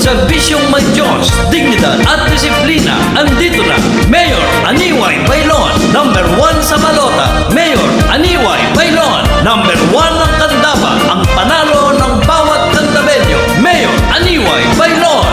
serbisyong may Diyos, dignidad at disiplina. Andito na, Mayor Aniway Bailon. Number 1 sa balota, Mayor Aniway Bailon. Number 1 ang Candaba, ang panalo ng bawat Candabenyo, Mayor Aniway Bailon.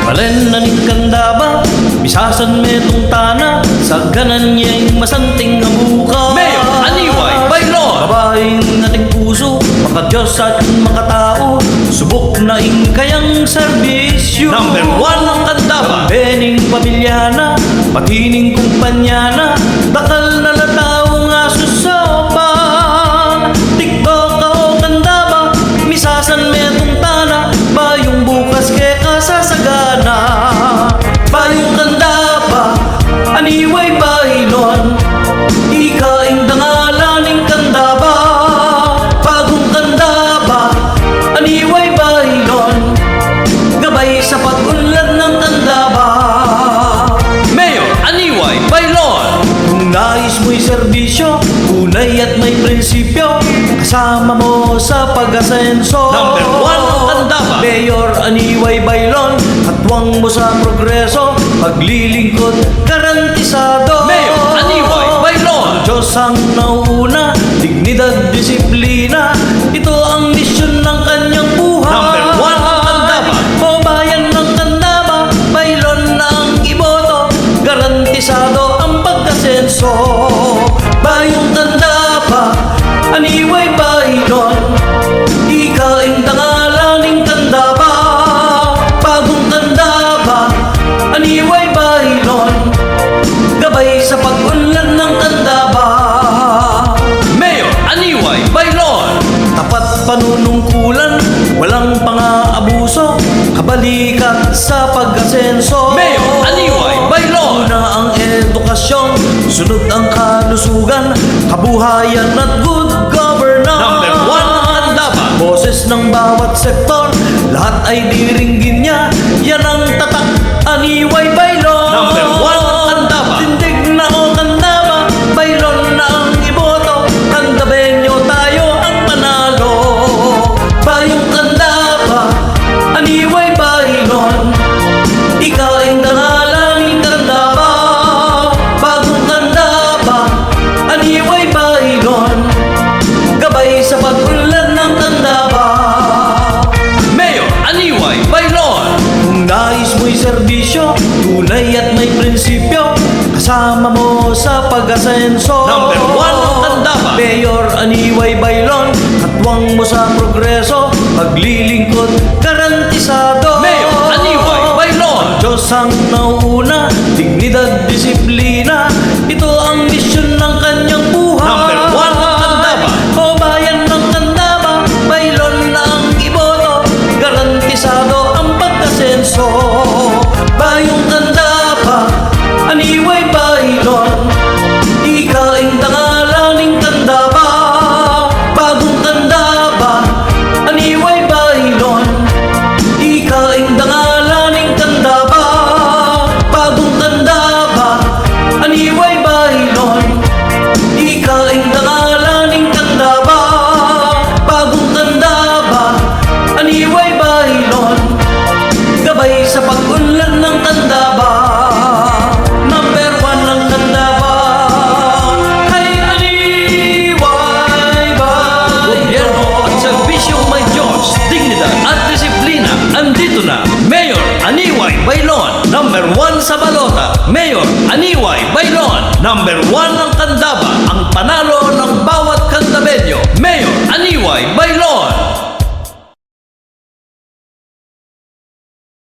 Balen na ni Candaba, bisasan metong tana, sa ganan niya'y masanting ang buka. Mayor Aniway Bailon. Babaeng nating puso, maka-Diyos at makatao, subok na kayang serbisyo. Number 1 ang Candaba, bening pamilyana, patining kumpanyana, dakal na lataw nga susopa. Tiktok o Candaba, misasan metong tana, bayong bukas ke kasasagana. Bayong Candaba, Aniway Bailon, ikaing dangalaning Candaba. Bagong Candaba, Aniway Bailon, gabay sa pag-unlad ng Candaba. Mayor Aniway Bailon. Kung nais mo'y serbisyo, kulay at may prinsipyo, kasama mo sa pag-asenso. Number 1 ang Candaba, Mayor Aniway Bailon. Katwang mo sa progreso, paglilingkod garantisado. Mayor Aniway Bailon. Diyos ang nauna, dignidad, disiplina, ito ang misyon ng kanyang buhay. Number 1 ang Candaba, o bayan ng Candaba, Bailon na ang iboto, garantisado ang pagkasenso. Bayong Candaba, Aniway Bailon, ikaing dangalaning Candaba. Bagong Candaba, Aniway Bailon, gabay sa pag-unlad ng Candaba. Mayor Aniway Bailon. Tapat panunungkulan, walang pang-aabuso, kabalikat sa pag-asenso. Mayor Aniway Bailon. Una ang edukasyon, sunod ang kalusugan, kabuhayan at good governance. Number 1 ang Candaba, boses ng bawat sektor, lahat ay diringgin niya, yan ang tatak Aniway Bailon. Number 1 ang Candaba, tindig na o Candaba, Bailon na ang iboto, Candabenyo tayo ang panalo. Bayong Candaba, Aniway Bailon, ikaing dangalaning Candaba. Bagong Candaba, Aniway Bailon, gabay sa pag-unlad ng Candaba. Mayor Aniway Bailon. Kung nais mo'y serbisyo, tunay at may prinsipyo, kasama mo sa pag-asenso. Number 1 ang Candaba, Mayor Aniway Bailon. Katwang mo sa progreso, paglilingkod garantisado. Mayor Aniway Bailon. Diyos ang nauna, dignidad, disiplina, ito ang misyon ng kanyang buhay. Number 1 ang Candaba, o bayan ng Candaba, Bailon na ang iboto, garantisado ang pagkasenso. Bayong Candaba, Aniway Bailon, ikaing dangalaning Candaba. Bagong Candaba, Aniway Bailon, ikaing dangalaning Candaba. Bagong Candaba, Aniway Bailon, ikaing dangalaning Candaba. Bagong Candaba, Aniway Bailon, gabay sa pag-unlad ng Candaba. Number 1 ang Candaba, kay Aniway Bailon. Gobyerno at serbisyong may Diyos, dignidad at disiplina. Andito na, Mayor Aniway Bailon. Number 1 sa balota, Mayor Aniway Bailon. Number 1 ang Candaba, ang panalo ng bawat Candabenyo, Mayor Aniway Bailon.